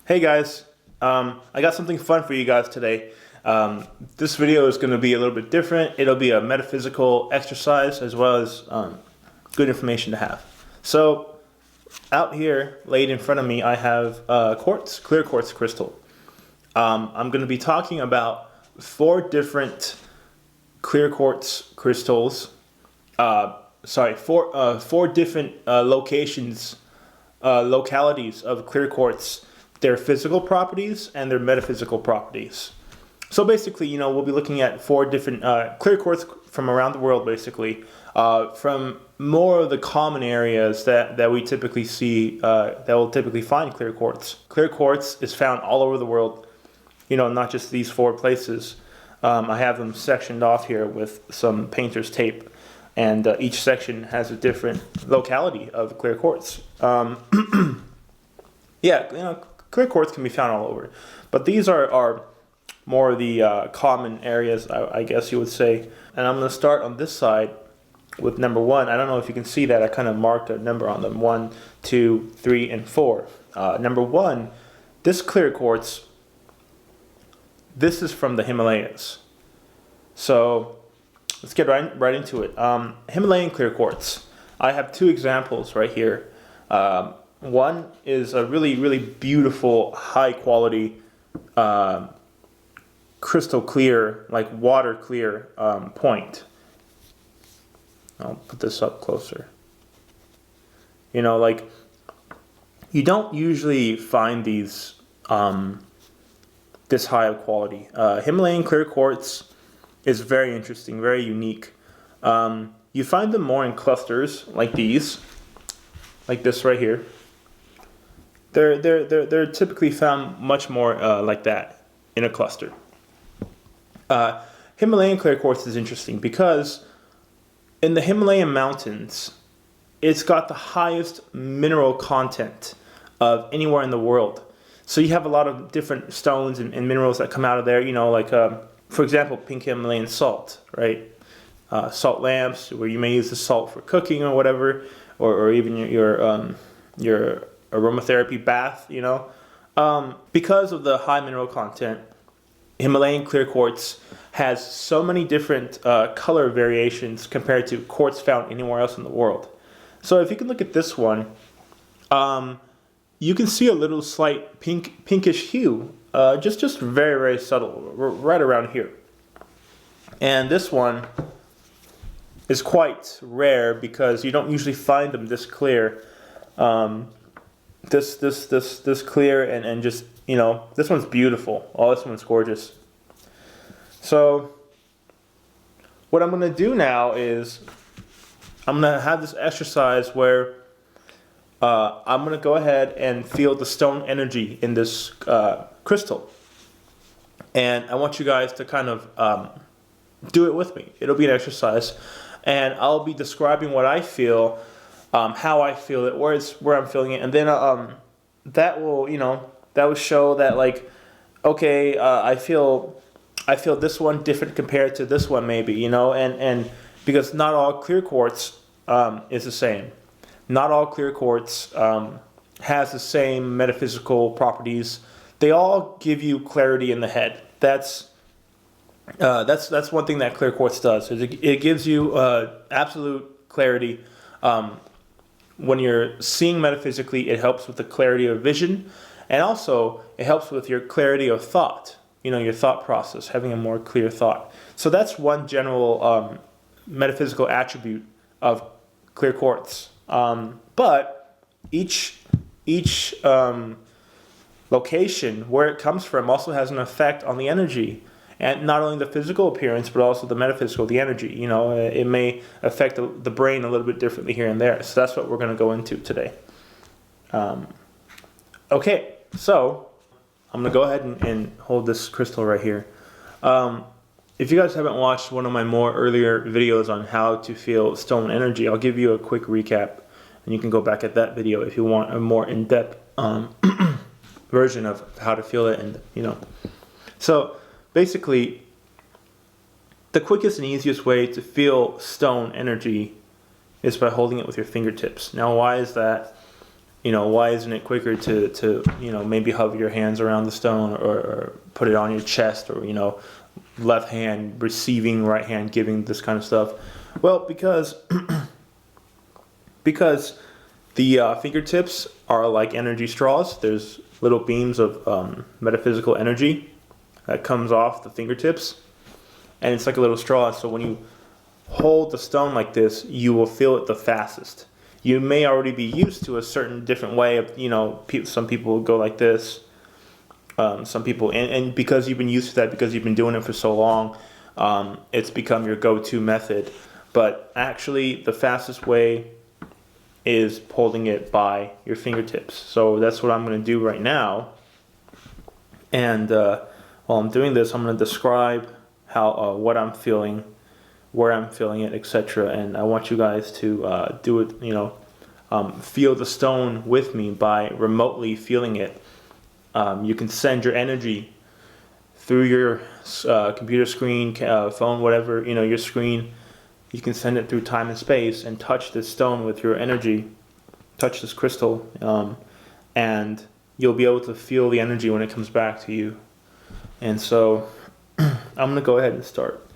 Hey guys, I got something fun for you guys today. This video is going to be a little bit different. It'll be a metaphysical exercise as well as good information to have. So out here, laid in front of me, I have quartz, clear quartz crystal. I'm going to be talking about four different clear quartz crystals. Four different localities of clear quartz. Their physical properties and their metaphysical properties. So basically, we'll be looking at four different clear quartz from around the world, basically, from more of the common areas that we typically see, that will typically find clear quartz. Clear quartz is found all over the world, not just these four places. I have them sectioned off here with some painter's tape, and each section has a different locality of clear quartz. Clear quartz can be found all over, but these are more of the common areas, I guess you would say. And I'm going to start on this side with number one. I don't know if you can see that. I kind of marked a number on them: 1, 2, 3, and 4. Number one, this clear quartz. This is from the Himalayas. So let's get right into it. Himalayan clear quartz. I have two examples right here. One is a really, really beautiful, high quality, crystal clear, like water clear point. I'll put this up closer. You don't usually find these this high of quality. Himalayan clear quartz is very interesting, very unique. You find them more in clusters like these, like this right here. They're typically found much more like that in a cluster. Himalayan clear quartz is interesting because in the Himalayan mountains, it's got the highest mineral content of anywhere in the world. So you have a lot of different stones and minerals that come out of there. For example, pink Himalayan salt, right? Salt lamps, where you may use the salt for cooking or whatever, or even your aromatherapy bath, because of the high mineral content, Himalayan clear quartz has so many different color variations compared to quartz found anywhere else in the world. So if you can look at this one, you can see a little slight pinkish hue, just very, very subtle, right around here. And this one is quite rare because you don't usually find them this clear. This clear and just, this one's beautiful. Oh, this one's gorgeous. So what I'm going to do now is I'm going to have this exercise where I'm going to go ahead and feel the stone energy in this crystal. And I want you guys to kind of do it with me. It'll be an exercise. And I'll be describing what I feel, how I feel it, where I'm feeling it, and then that will show that I feel this one different compared to this one maybe, and because not all clear quartz is the same. Not all clear quartz has the same metaphysical properties. They all give you clarity in the head. That's one thing that clear quartz does. It gives you absolute clarity. When you're seeing metaphysically, it helps with the clarity of vision, and also it helps with your clarity of thought, your thought process, having a more clear thought. So that's one general metaphysical attribute of clear quartz. But each location, where it comes from, also has an effect on the energy. And not only the physical appearance, but also the metaphysical, the energy. It may affect the brain a little bit differently here and there. So that's what we're going to go into today. Okay, so I'm going to go ahead and hold this crystal right here. If you guys haven't watched one of my more earlier videos on how to feel stone energy, I'll give you a quick recap. And you can go back at that video if you want a more in-depth version of how to feel it. And So basically, the quickest and easiest way to feel stone energy is by holding it with your fingertips. Now, why is that? why isn't it quicker to maybe hover your hands around the stone, or put it on your chest, or left hand receiving, right hand giving, this kind of stuff? Well, because because the fingertips are like energy straws. There's little beams of metaphysical energy that comes off the fingertips, and it's like a little straw. So when you hold the stone like this, you will feel it the fastest. You may already be used to a certain different way of, some people go like this. Some people, and because you've been used to that, because you've been doing it for so long, it's become your go-to method. But actually, the fastest way is holding it by your fingertips. So that's what I'm going to do right now. And while I'm doing this, I'm going to describe how what I'm feeling, where I'm feeling it, etc. And I want you guys to do it, feel the stone with me by remotely feeling it. You can send your energy through your computer screen, phone, whatever, your screen. You can send it through time and space and touch this stone with your energy, touch this crystal, and you'll be able to feel the energy when it comes back to you. And so I'm going to go ahead and start.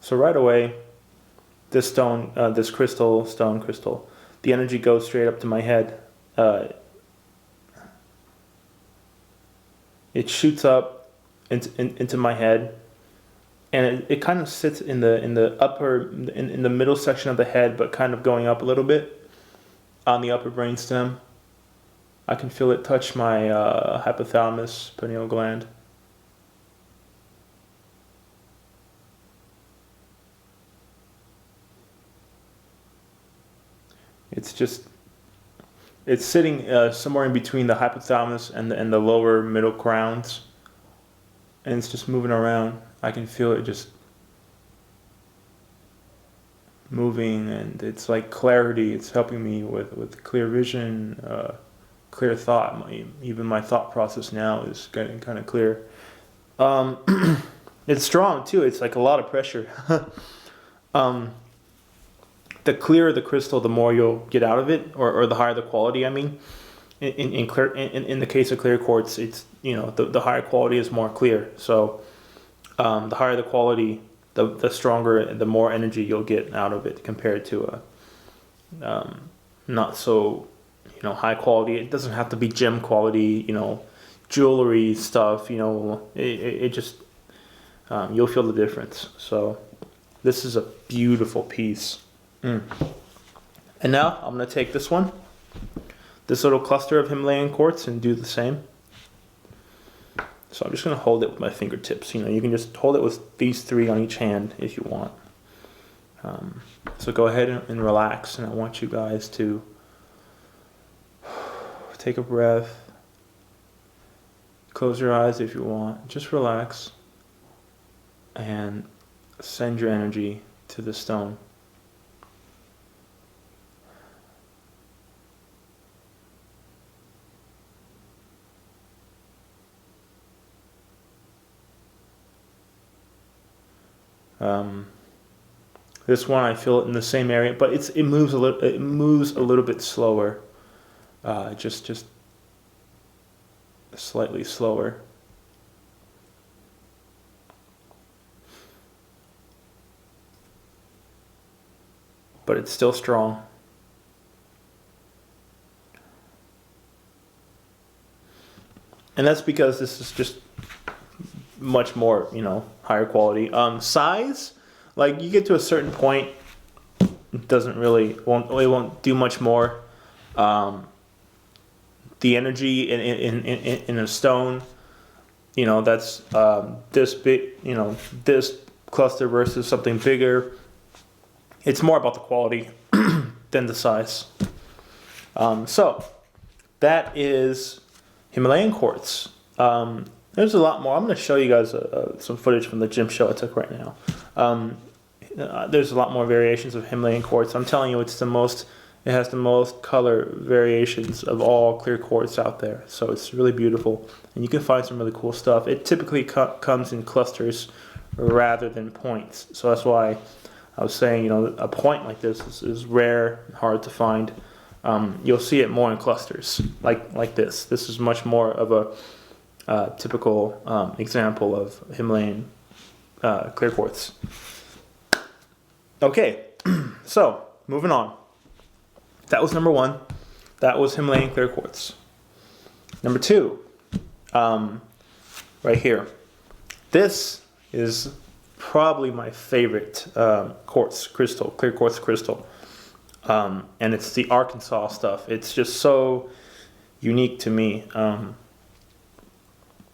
So right away, this stone, this stone crystal, the energy goes straight up to my head. It shoots up into my head, and it kind of sits in the upper, in the middle section of the head, but kind of going up a little bit on the upper brainstem. I can feel it touch my hypothalamus, pineal gland. It's sitting somewhere in between the hypothalamus and the lower middle crowns, and it's just moving around. I can feel it just moving, and it's like clarity. It's helping me with clear vision, clear thought. Even my thought process now is getting kind of clear. It's strong too. It's like a lot of pressure. The clearer the crystal, the more you'll get out of it, or the higher the quality. I mean, in the case of clear quartz, it's the higher quality is more clear. So the higher the quality, the stronger, the more energy you'll get out of it compared to a not so high quality. It doesn't have to be gem quality, jewelry stuff. It just you'll feel the difference. So this is a beautiful piece. And now I'm going to take this little cluster of Himalayan quartz, and do the same. So I'm just going to hold it with my fingertips. You can just hold it with these three on each hand if you want. So go ahead and relax, and I want you guys to take a breath. Close your eyes if you want. Just relax and send your energy to the stone. This one I feel it in the same area, but it moves a little. It moves a little bit slower, just slightly slower. But it's still strong. And that's because this is just much more, higher quality. Size, like you get to a certain point, it won't do much more. The energy in a stone, that's this big, this cluster versus something bigger. It's more about the quality than the size. So that is Himalayan quartz. There's a lot more. I'm going to show you guys some footage from the gym show I took right now. There's a lot more variations of Himalayan quartz. I'm telling you, it has the most color variations of all clear quartz out there. So it's really beautiful, and you can find some really cool stuff. It typically comes in clusters rather than points. So that's why I was saying, you know, a point like this is rare, hard to find. You'll see it more in clusters, like this. This is much more of a typical example of Himalayan clear quartz. Okay, so moving on. That was number one. That was Himalayan clear quartz. Number two, right here. This is probably my favorite quartz crystal, clear quartz crystal. And it's the Arkansas stuff. It's just so unique to me.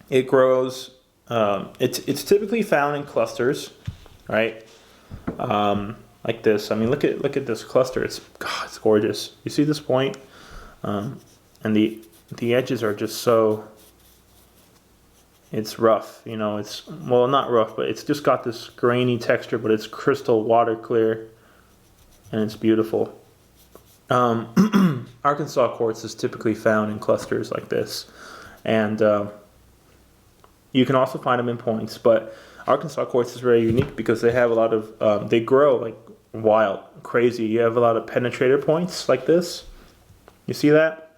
It grows. It's typically found in clusters, right? Like this. I mean, look at this cluster. It's gorgeous. You see this point? And the edges are just so. It's rough, you know. It's, well, not rough, but it's just got this grainy texture, but it's crystal water clear, and it's beautiful. Arkansas quartz is typically found in clusters like this, and you can also find them in points. But Arkansas quartz is very unique because they have a lot of they grow like wild, crazy. You have a lot of penetrator points like this. You see that?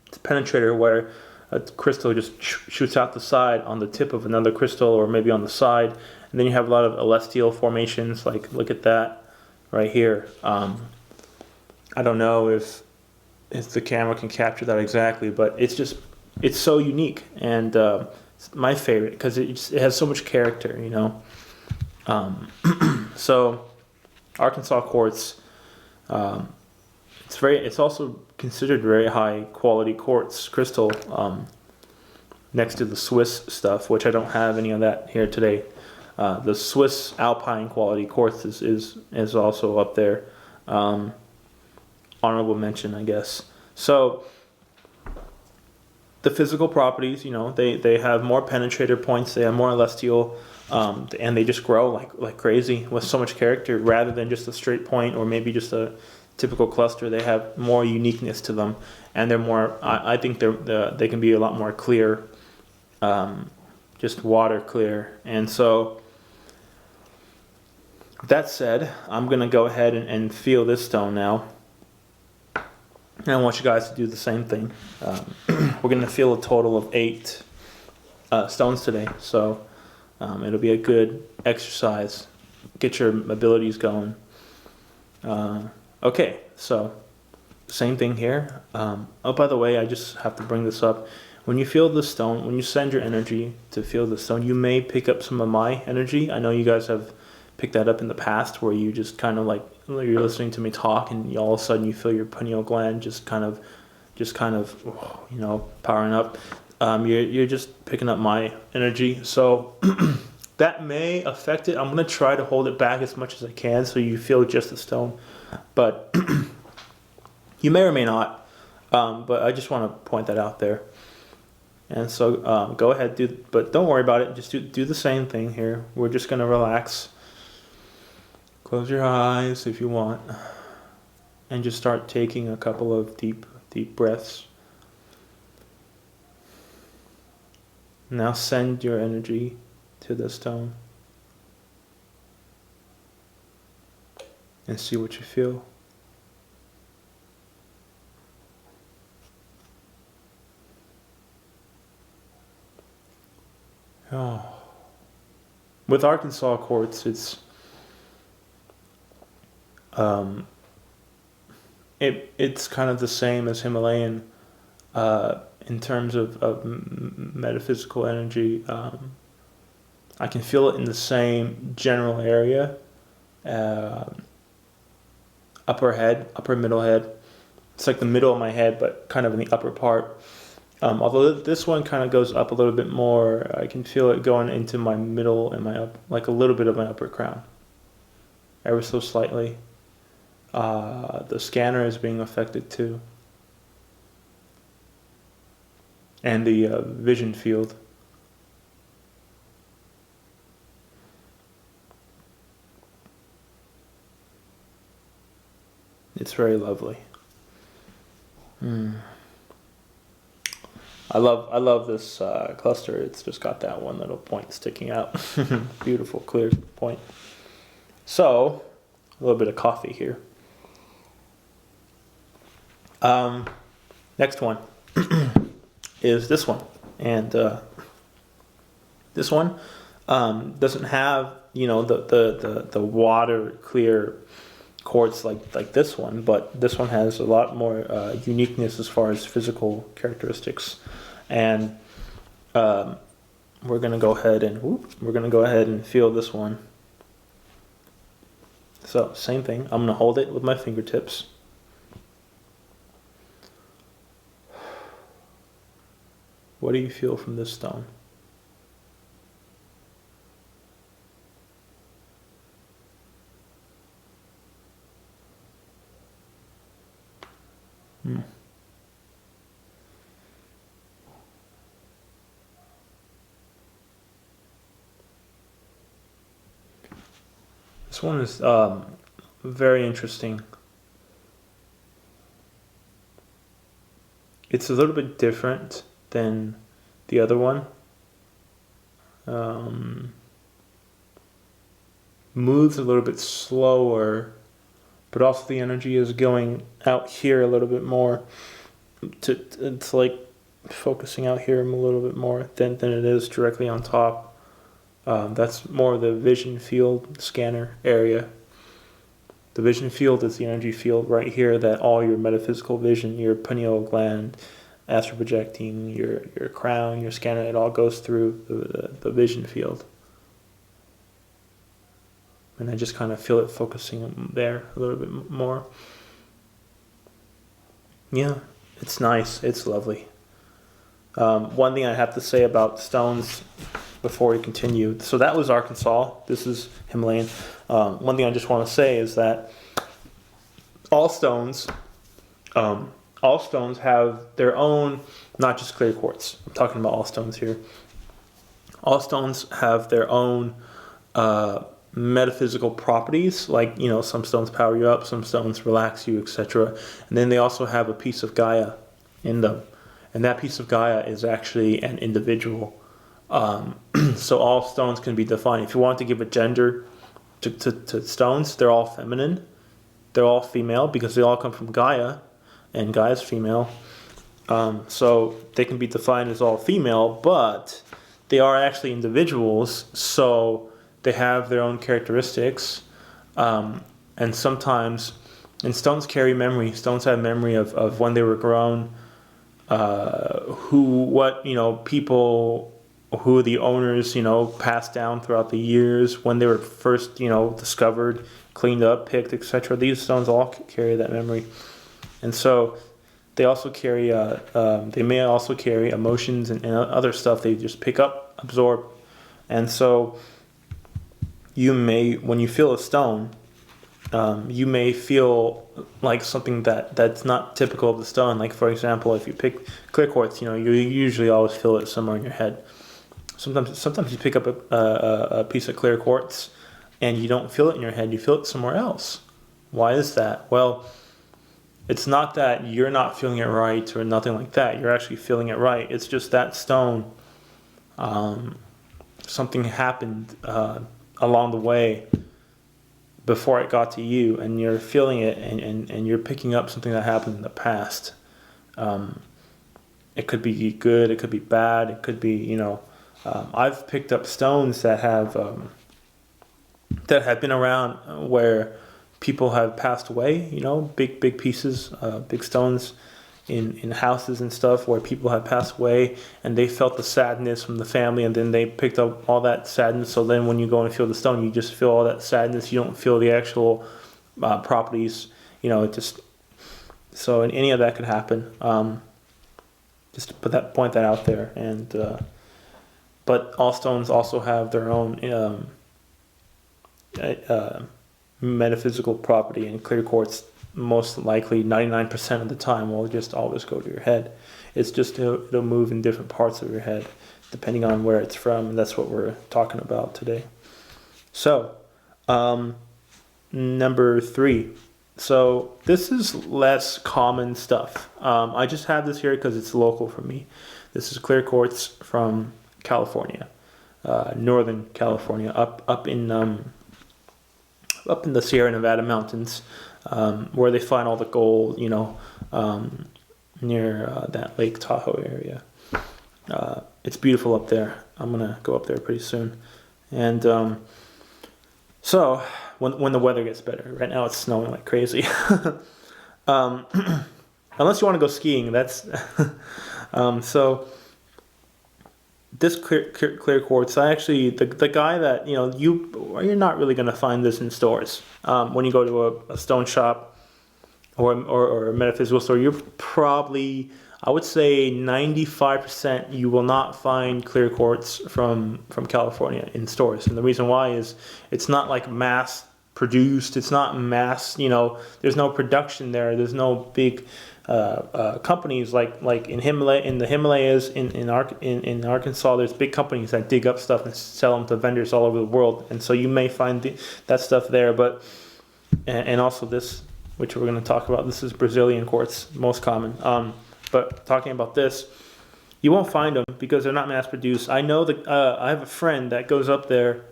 It's a penetrator where a crystal just shoots out the side on the tip of another crystal, or maybe on the side, and then you have a lot of celestial formations. Like, look at that right here. I don't know if the camera can capture that exactly, but it's so unique, and it's my favorite because it has so much character, you know. So Arkansas quartz, it's also considered very high quality quartz crystal, next to the Swiss stuff, which I don't have any of that here today. The Swiss alpine quality quartz is also up there. Honorable mention, I guess. So the physical properties, you know, they have more penetrator points, they have more celestial, and they just grow like crazy with so much character, rather than just a straight point or maybe just a typical cluster. They have more uniqueness to them, and they're more. I think they can be a lot more clear, just water clear. And so, that said, I'm gonna go ahead and feel this stone now. And I want you guys to do the same thing. We're going to feel a total of 8 stones today. So it'll be a good exercise. Get your abilities going. Okay, so same thing here. Oh, by the way, I just have to bring this up. When you feel the stone, when you send your energy to feel the stone, you may pick up some of my energy. I know you guys have picked that up in the past, where you just kind of like, you're listening to me talk, and all of a sudden you feel your pineal gland just kind of, you know, powering up. You're just picking up my energy, so that may affect it. I'm gonna try to hold it back as much as I can, so you feel just the stone, but you may or may not. But I just want to point that out there. And so go ahead, but don't worry about it. Just do the same thing here. We're just gonna relax. Close your eyes if you want, and just start taking a couple of deep breaths. Now send your energy to the stone and see what you feel. Oh. With Arkansas quartz, it's kind of the same as Himalayan in terms of metaphysical energy. I can feel it in the same general area, upper middle head. It's like the middle of my head, but kind of in the upper part. Although this one kind of goes up a little bit more, I can feel it going into my middle and like a little bit of my upper crown, ever so slightly. The scanner is being affected too, and the vision field. It's very lovely. I love this cluster. It's just got that one little point sticking out. Beautiful, clear point. So, a little bit of coffee here. Next one is this one, and this one doesn't have the water clear quartz like this one, but this one has a lot more uniqueness as far as physical characteristics, and we're gonna go ahead and feel this one. So same thing. I'm gonna hold it with my fingertips. What do you feel from this stone? This one is very interesting. It's a little bit different than the other one. Moves a little bit slower, but also the energy is going out here a little bit more. It's like focusing out here a little bit more than it is directly on top. That's more of the vision field scanner area. The vision field is the energy field right here that all your metaphysical vision, your pineal gland, astral projecting, your crown, your scanner, it all goes through the vision field. And I just kind of feel it focusing there a little bit more. Yeah, it's nice. It's lovely. One thing I have to say about stones before we continue. So that was Arkansas. This is Himalayan. One thing I just want to say is that all stones have their own, not just clear quartz. I'm talking about all stones here. All stones have their own metaphysical properties, like, some stones power you up, some stones relax you, etc. And then they also have a piece of Gaia in them. And that piece of Gaia is actually an individual. So all stones can be defined. If you want to give a gender to stones, they're all feminine. They're all female because they all come from Gaia, and Gaia's female. So they can be defined as all female, but they are actually individuals, so they have their own characteristics. And sometimes, and stones carry memory. Stones have memory of when they were grown, people, who the owners, passed down throughout the years, when they were first, discovered, cleaned up, picked, etc. These stones all carry that memory. And so they also carry, they may also carry emotions and other stuff they just pick up, absorb. And so you may, when you feel a stone, you may feel like something that's not typical of the stone. Like, for example, if you pick clear quartz, you usually always feel it somewhere in your head. Sometimes you pick up a piece of clear quartz and you don't feel it in your head, you feel it somewhere else. Why is that? Well, it's not that you're not feeling it right or nothing like that. You're actually feeling it right. It's just that stone, something happened along the way before it got to you, and you're feeling it, and you're picking up something that happened in the past. It could be good, it could be bad, it could be, I've picked up stones that have been around where people have passed away, big pieces, big stones in houses and stuff where people have passed away, and they felt the sadness from the family, and then they picked up all that sadness. So then when you go and feel the stone, you just feel all that sadness. You don't feel the actual properties, so any of that could happen. Just to point that out there. And but all stones also have their own metaphysical property, and clear quartz most likely 99% of the time will just always go to your head. It's just it'll move in different parts of your head depending on where it's from, and that's what we're talking about today. So number 3, so this is less common stuff. I just have this here because it's local for me. This is clear quartz from California, Northern California, up in the Sierra Nevada mountains, where they find all the gold, near that Lake Tahoe area. It's beautiful up there. I'm gonna go up there pretty soon, and so when the weather gets better. Right now it's snowing like crazy. Unless you want to go skiing, that's so. This clear quartz, I actually the guy that you're not really gonna find this in stores. When you go to a stone shop or a metaphysical store, you're probably, I would say 95% you will not find clear quartz from California in stores. And the reason why is it's not like mass produced. It's not mass. There's no production there. There's no big companies like in the Himalayas in Arkansas. There's big companies that dig up stuff and sell them to vendors all over the world, and so you may find that stuff there. But and also this, which we're going to talk about, this is Brazilian quartz, most common. But talking about this, you won't find them because they're not mass produced. I know that I have a friend that goes up there.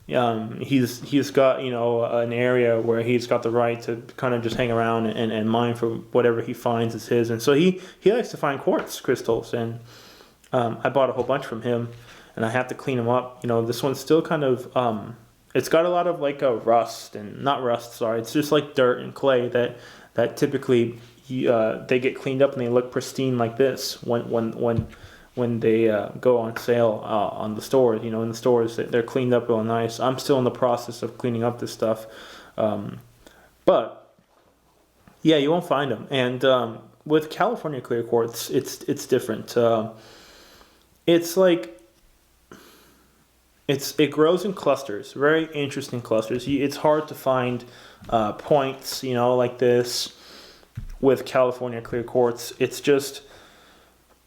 He's got an area where he's got the right to kind of just hang around and mine for whatever he finds is his, and so he likes to find quartz crystals, and I bought a whole bunch from him, and I have to clean them up. This one's still kind of it's got a lot of like a rust, and not rust, sorry, it's just like dirt and clay that typically they get cleaned up and they look pristine like this when they go on sale on the stores. In the stores, they're cleaned up real nice. I'm still in the process of cleaning up this stuff. But, yeah, you won't find them. And with California clear quartz, it's different. It's like, it grows in clusters, very interesting clusters. It's hard to find points, like this with California clear quartz. It's just...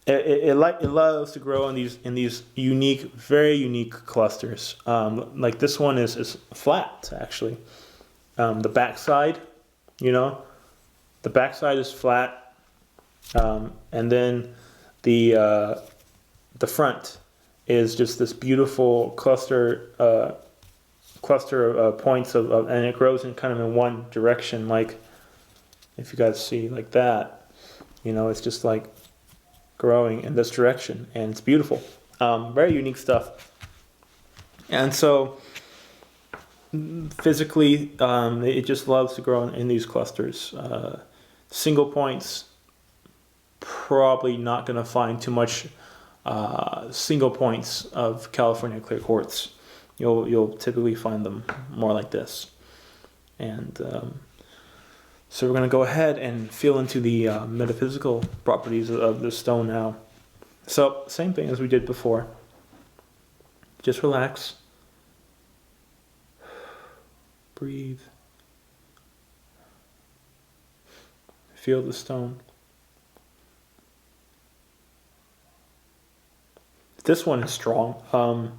It loves to grow in these unique, very unique clusters. Like this one is flat actually. The backside, the backside is flat, and then the front is just this beautiful cluster of points and it grows in kind of in one direction. Like if you guys see like that, it's just like growing in this direction, and it's beautiful. Very unique stuff. And so physically, it just loves to grow in these clusters. Single points, probably not going to find too much single points of California clear quartz. You'll typically find them more like this. And so we're going to go ahead and feel into the metaphysical properties of the stone now. So same thing as we did before. Just relax. Breathe. Feel the stone. This one is strong.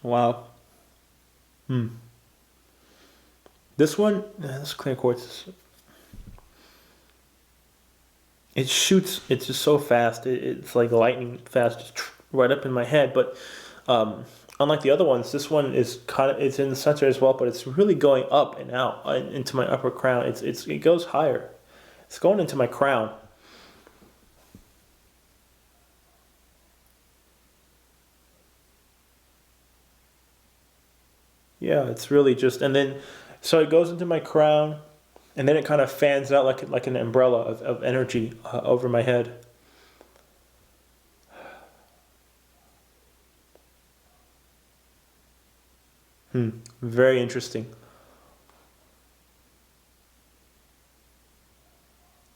Wow. This one, this clear quartz, it shoots. It's just so fast. It's like lightning fast, just right up in my head. But unlike the other ones, this one is it's in the center as well, but it's really going up and out into my upper crown. It goes higher. It's going into my crown. Yeah, it's really just, and then. So it goes into my crown, and then it kind of fans out like an umbrella of energy over my head. Very interesting.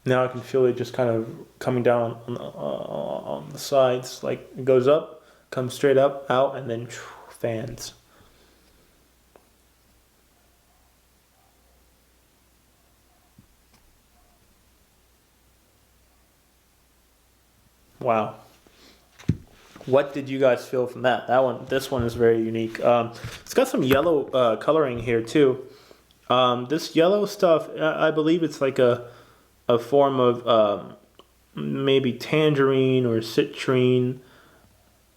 Now I can feel it just kind of coming down on the sides. Like it goes up, comes straight up, out, and then fans. Wow. What did you guys feel from that? This one is very unique. It's got some yellow coloring here too. This yellow stuff, I believe it's like a form of maybe tangerine or citrine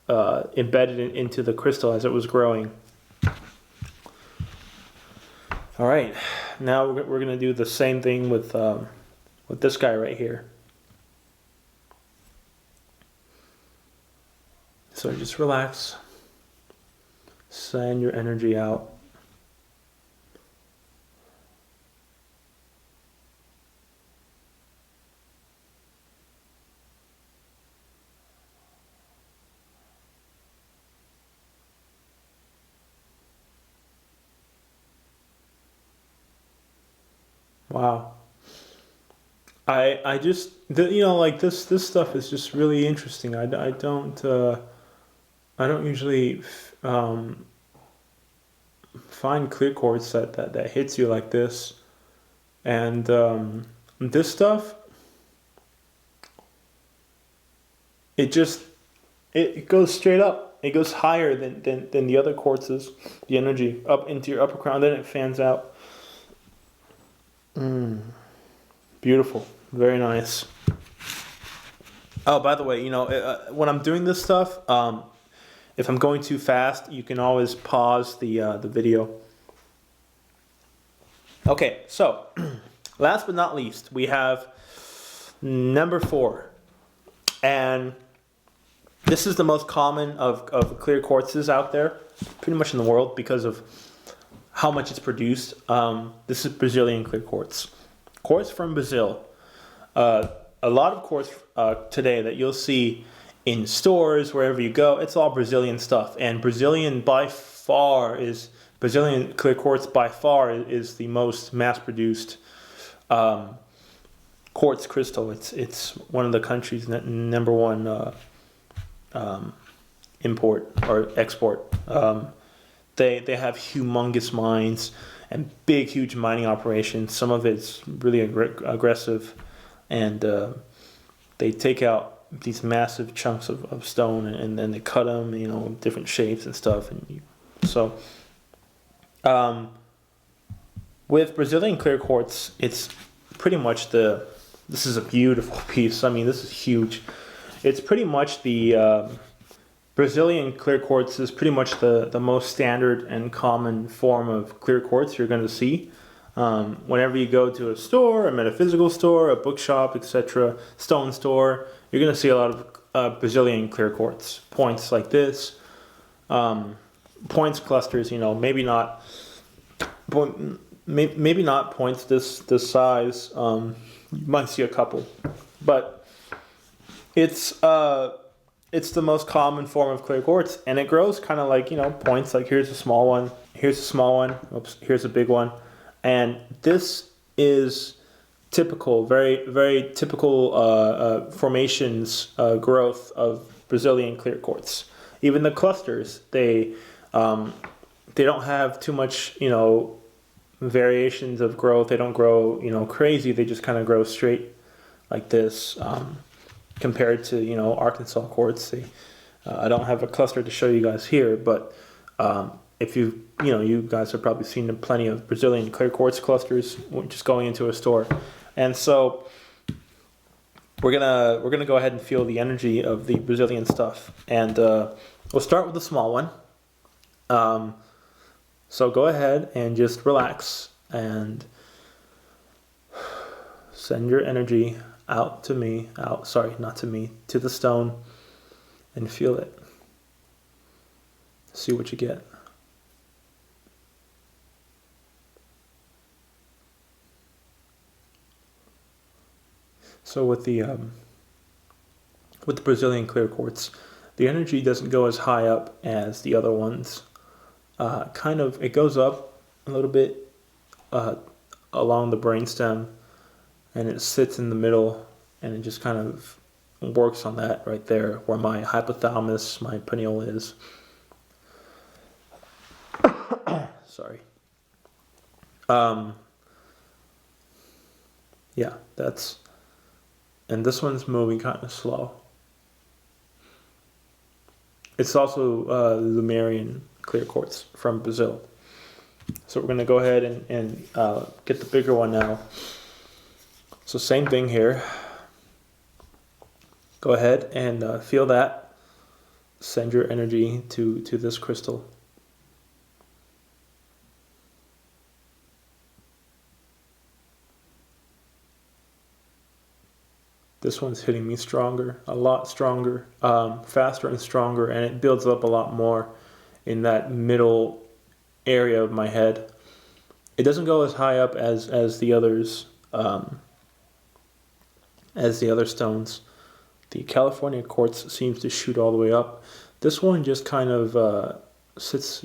embedded into the crystal as it was growing. All right, now we're gonna do the same thing with this guy right here. So just relax, send your energy out. Wow. I just like this stuff is just really interesting. I don't usually find clear quartz that hits you like this, and this stuff it goes straight up. It goes higher than the other quartzes. The energy up into your upper crown, then it fans out. Beautiful, very nice. Oh, by the way, when I'm doing this stuff, if I'm going too fast, you can always pause the video. Okay, so last but not least, we have number 4, and this is the most common of clear quartzes out there, pretty much in the world because of how much it's produced. This is Brazilian clear quartz. Quartz from Brazil. A lot of quartz today that you'll see in stores, wherever you go, it's all Brazilian stuff. And Brazilian clear quartz by far is the most mass-produced quartz crystal. It's one of the country's number one import or export. They have humongous mines and huge mining operations. Some of it's really aggressive, and they take out these massive chunks of stone, and then they cut them, different shapes and stuff. And with Brazilian clear quartz, it's pretty much this is a beautiful piece. I mean, this is huge. It's pretty much the Brazilian clear quartz is pretty much the most standard and common form of clear quartz you're going to see. Whenever you go to a store, a metaphysical store, a bookshop, etc., stone store, you're going to see a lot of Brazilian clear quartz. Points like this. Points clusters, maybe not points this size. You might see a couple. But it's the most common form of clear quartz, and it grows kind of like, points. Like here's a small one, here's a small one, oops, here's a big one. And this is typical, very, very typical formations, growth of Brazilian clear quartz. Even the clusters, they don't have too much, variations of growth. They don't grow, crazy. They just kind of grow straight like this. Compared to Arkansas quartz, I don't have a cluster to show you guys here, but if you guys have probably seen plenty of Brazilian clear quartz clusters just going into a store, and so we're gonna go ahead and feel the energy of the Brazilian stuff, and we'll start with the small one. So go ahead and just relax and send your energy out to me, to the stone, and feel it. See what you get. So with the Brazilian clear quartz, the energy doesn't go as high up as the other ones. It goes up a little bit along the brainstem, and it sits in the middle, and it just kind of works on that right there where my hypothalamus, my pineal is. Sorry. Yeah, and this one's moving kind of slow. It's also Himalayan clear quartz from Brazil. So we're going to go ahead and get the bigger one now. So same thing here. Go ahead and feel that. Send your energy to this crystal. This one's hitting me stronger, a lot stronger, faster and stronger, and it builds up a lot more in that middle area of my head. It doesn't go as high up as the others, as the other stones. The California quartz seems to shoot all the way up. This one just kind of sits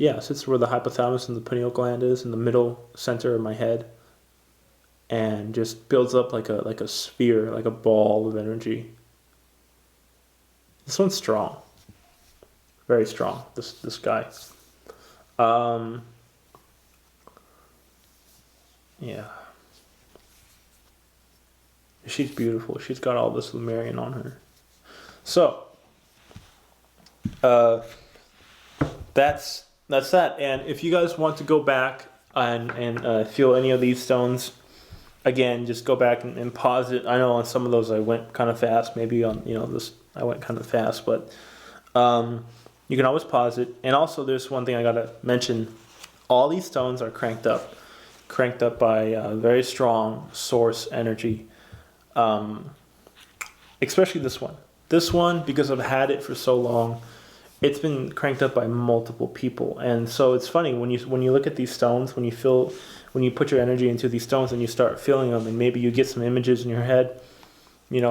where the hypothalamus and the pineal gland is, in the middle center of my head, and just builds up like a sphere, like a ball of energy. This one's strong, very strong. This guy. Yeah. She's beautiful. She's got all this Lemurian on her. So, that's that. And if you guys want to go back and feel any of these stones, again, just go back and pause it. I know on some of those I went kind of fast. Maybe on this I went kind of fast, but you can always pause it. And also, there's one thing I gotta mention: all these stones are cranked up by very strong source energy. Especially this one. This one, because I've had it for so long, it's been cranked up by multiple people. And so it's funny when you look at these stones, when you put your energy into these stones and you start feeling them, and maybe you get some images in your head, you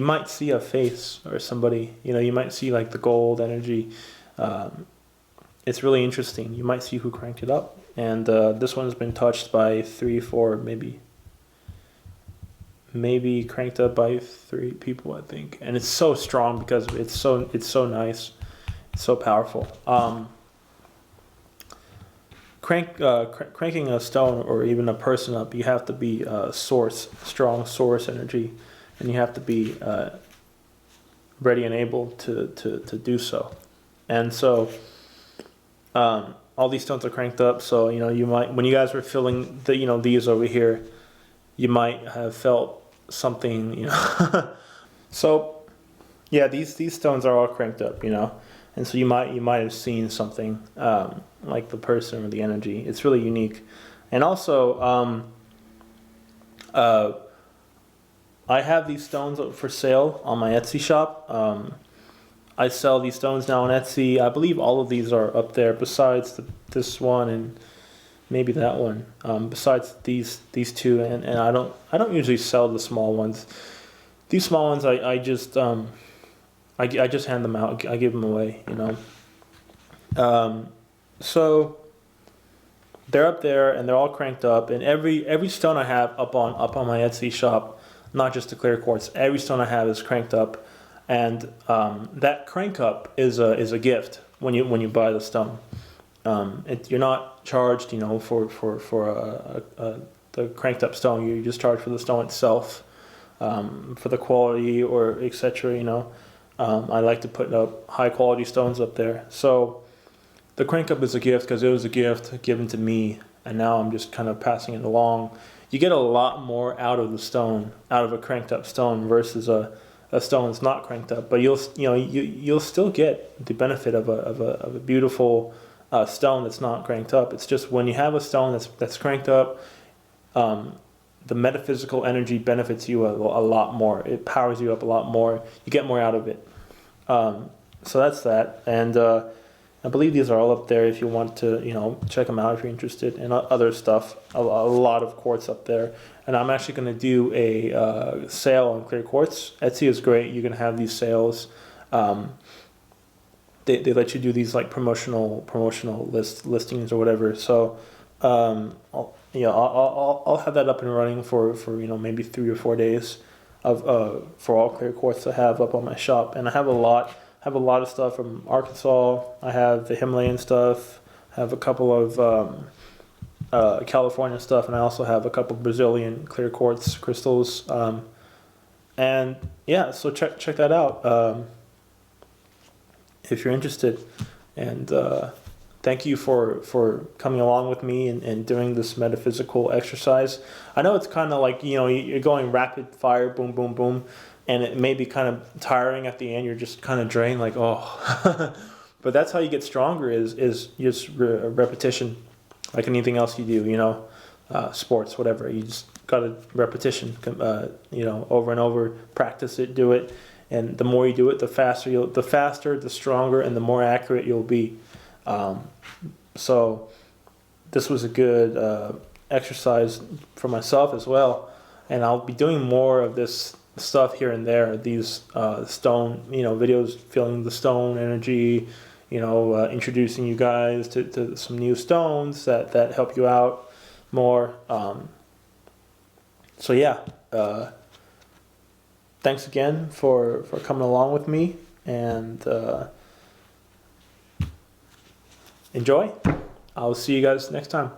might see a face or somebody, you might see like the gold energy. It's really interesting. You might see who cranked it up. And this one's been touched by 3, 4, maybe cranked up by 3 people, I think. And it's so strong because it's so nice, it's so powerful. Cranking a stone or even a person up, you have to be strong source energy, and you have to be ready and able to do so. And so all these stones are cranked up. So you might, when you guys were feeling these over here, you might have felt something, So yeah, these stones are all cranked up, and so you might have seen something, like the person or the energy. It's really unique. And also I have these stones for sale on my Etsy shop. I sell these stones now on Etsy. I believe all of these are up there besides this one and maybe that one. Besides these two, and I don't usually sell the small ones. These small ones I just hand them out. I give them away, So they're up there and they're all cranked up, and every stone I have up on my Etsy shop, not just the clear quartz, every stone I have is cranked up, and that crank up is a gift when you buy the stone. You're not charged, for the cranked up stone. You just charge for the stone itself, for the quality or etc. I like to put up high quality stones up there. So the crank up is a gift because it was a gift given to me, and now I'm just kind of passing it along. You get a lot more out of the stone, out of a cranked up stone versus a stone that's not cranked up. But you'll still get the benefit of a beautiful stone that's not cranked up. It's just when you have a stone that's cranked up, the metaphysical energy benefits you a lot more. It powers you up a lot more. You get more out of it. So that's that. And I believe these are all up there if you want to, check them out if you're interested. And other stuff, a lot of quartz up there. And I'm actually going to do a sale on Clear Quartz. Etsy is great. You can have these sales. They let you do these like promotional listings or whatever. So I'll have that up and running for maybe 3 or 4 days for all Clear Quartz to have up on my shop. And I have a lot of stuff from Arkansas. I have the Himalayan stuff. I have a couple of California stuff, and I also have a couple Brazilian clear quartz crystals. And yeah, so check that out if you're interested. And thank you for coming along with me and doing this metaphysical exercise. I know it's kind of like you're going rapid fire, boom, boom, boom. and it may be kind of tiring at the end. You're just kind of drained, like, oh. But that's how you get stronger, is just repetition, like anything else you do, you know, sports, whatever. You just got to repetition, you know, over and over, practice it, do it. And the more you do it, the faster, the stronger, and the more accurate you'll be. So this was a good exercise for myself as well. And I'll be doing more of this stuff here and there, these stone, you know, videos, feeling the stone energy, you know, introducing you guys to some new stones that help you out more. So yeah, thanks again for coming along with me, and enjoy. I'll see you guys next time.